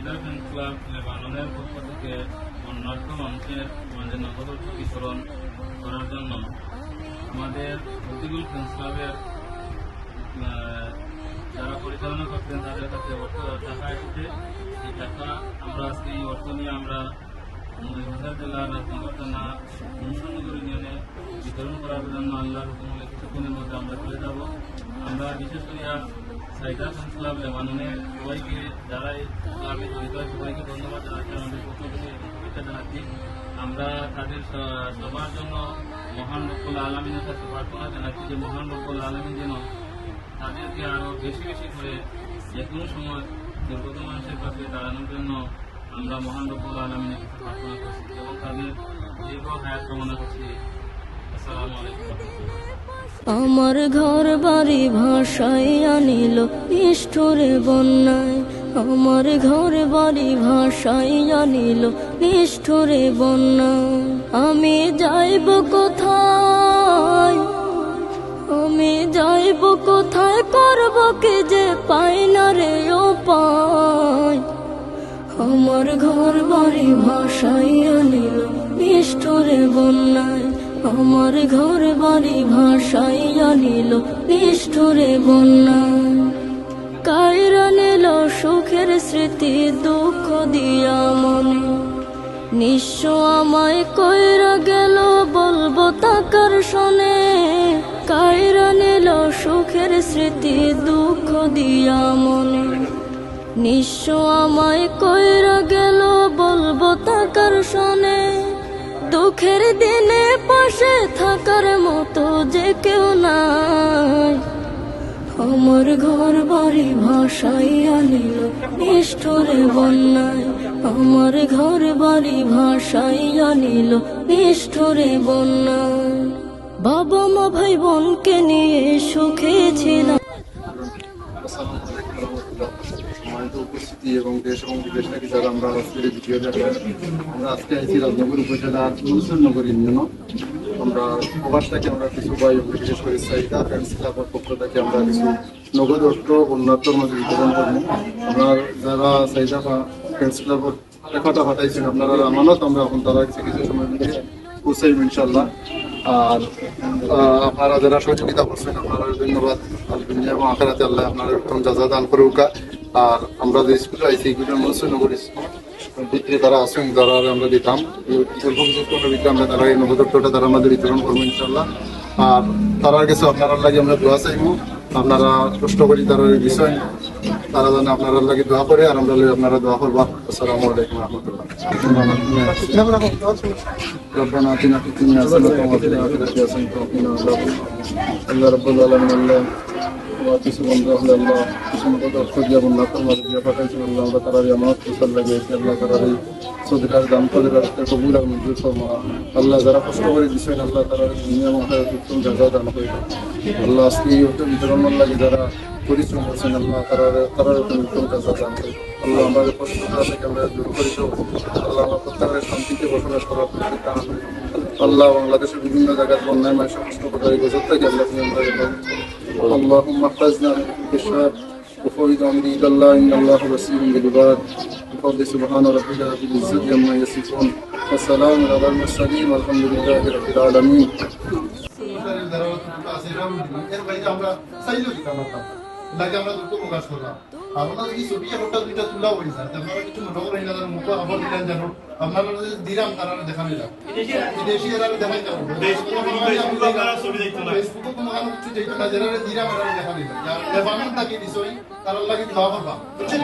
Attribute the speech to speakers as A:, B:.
A: সাইদার fan club লেবাননের পক্ষ থেকে অন্যান্য মানুষের মাঝে নগদ অর্থ বিতরণ করার জন্য আমাদের মতিগুল ফ্রেন্ডস ক্লাবের যারা পরিচালনা করতেন তাদের কাছে টাকা এসেছে। এই টাকা আমরা আজকে এই অর্থ নিয়ে আমরা ময়ূরভঞ্জ জেলার রাজনগর থানা মুন্সিনগর ইউনিয়নে বিতরণ করার জন্য আল্লাহর হুকুম হলে কিছুক্ষণের মধ্যে আমরা চলে যাব। আমরা বিশেষ করে সাইদা ফ্রেন্ডস ক্লাব লেবাননের সবাইকে যারা এই ক্লাবে জড়িত হয় সবাইকে ধন্যবাদ জানাচ্ছি, আমাদের পক্ষ থেকে শুভেচ্ছা জানাচ্ছি। আমরা তাদের সবার জন্য মহান রব্বুল আলামিনের কাছে প্রার্থনা জানাচ্ছি যে মহান রব্বুল আলামিন যেন তাদেরকে আরও বেশি বেশি করে যে কোনো সময় দুর্গত মানুষের কাছে দাঁড়ানোর জন্য আমরা মহান রব্বুল আলামিনের কাছে প্রার্থনা করছি এবং তাদের দীর্ঘ হায়াত কামনা করছি। আসসালামু আলাইকুম।
B: আমার ঘর বাড়ি ভাষায় আনিল নিষ্ঠুরে বন্যায়, আমার ঘর বাড়ি ভাষায় আনিল নিষ্ঠুরে বন্যায়। আমি যাইব কোথায়, আমি যাইব কোথায়, করব কি যে পাই না রে উপায়। আমার ঘর বাড়ি ভাষায় আনিল নিষ্ঠুরে বন্যায়, আমার ঘর বাড়ি ভাষায় আনিল নিষ্ঠুরে বন্যায়। কায়রা নিল সুখের স্মৃতি দুঃখ দিয়া মনে, নিঃস্ব আমায় কইরা গেল বলবো তাকার শোনে। কায়রা নিল সুখের স্মৃতি দুঃখ দিয়া মনে, নিঃস্ব আমায় কইরা গেল বলবো তাকার শোনে। দুঃখের দিনে পাশে থাকার মতো যে কেউ নাই, আমার ঘর বাড়ি ভাষায় আনিল নিষ্ঠুরে বন্যায়, আমার ঘর বাড়ি ভাষায় আনিল নিষ্ঠুরে বন্যায়। বাবা মা ভাই বোনকে নিয়ে সুখে ছিলাম।
C: উপস্থিতি এবং দেশ এবং বিদেশ থেকে যারা আমরা আজকের ভিডিও দেখেন, আমরা আজকে আইছি রাজনগর উপজেলার মুন্সিনগর ইউনিয়ন। আমরা প্রবাস থেকে আমরা কিছু ভাই বিশেষ করে সাইদা ফ্রেন্ডস ক্লাবের পক্ষ থেকে আমরা কিছু নগদ অর্থ অন্যত্র মধ্যে বিতরণ করবো। আমরা যারা সাইদা ফ্রেন্ডস ক্লাবের লেখাটা পাঠাইছেন আপনারা আমানত, আমরা এখন তারা কিছু সময় মধ্যে পৌঁছাইব ইনশাল্লাহ। আর আপনারা যারা সহযোগিতা করছেন আপনারা ধন্যবাদ। দুনিয়া এবং আখেরাতে আল্লাহ আপনারা উত্তম যাজা দান করুক। আর আমরা যে স্কুলে আইছি এগুলোর মুন্সিনগর ভিতরে তারা আসেন যারা আমরা দিতাম অল্প কিছু ভিতরে আমরা তারা এই নবদত্তটা তারা আমাদের বিতরণ করবো ইনশাল্লাহ। আর তারার কাছে আপনার লাগে আমরা দোয়া চাইবো, আপনারা কষ্ট করি তার বিষয় তারা জানে আপনারা লাগে দোয়া করে আর আমরা আপনারা দোয়া করবা। আসসালামু আলাইকুম রহমতুল্লাহ। ربنا آتنا في الدنيا حسنة وفي الآخرة حسنة وقنا عذاب النار. الله رب العالمين الله واتسم الله الله সম্পদ অর্থ দিয়ে বন্যা তোমার দিয়ে পাঠাইছেন আল্লাহ। আমরা তারাই আমার ফসল লাগিয়েছি আল্লাহ, তারাই সদকার দাম করে কবুল আর মঞ্জুর ফরমা আল্লাহ। যারা কষ্ট করে দিচ্ছেন আল্লাহ তারা দুনিয়া এবং আখিরাতে উত্তম জাযা দান করে আল্লাহ। আজকে এই অর্থ বিতরণের লাগে যারা পরিশ্রম করছেন আল্লাহ তারা উত্তম জাযা দান করে আল্লাহ। আমাদের কষ্টটা থেকে আমরা দূর করে দেবো আল্লাহ। আমরা প্রত্যেকের শান্তিতে বসবাস করার আল্লাহ। বাংলাদেশের বিভিন্ন জায়গায় বন্যায় মাসে কষ্ট করে এই বছর থেকে আল্লাহ আমরা اللهم احفظنا من كل شر وفوض امري الى الله ان الله بصير بالعباد. بفضل سبحان ربك رب العزه عما يصفون والسلام على المرسلين والحمد لله رب العالمين. লাগে আমরা দুটো প্রকাশ করলাম। আপনারা এই ছবি একটা দুইটা তোলা হয়েছে, আপনারা কিছু মনে করেন না মুখ আবার দিলেন জানো আপনারা দিলাম তারা দেখানো যাবে বিদেশি এরা দেখাই যাবো ফেসবুকে কোনো কিছু যেটা না যারা দিলাম এরা দেখানো যাবে লেবানন তাকে বিষয় তারা লাগে দোয়া করবা বুঝছেন।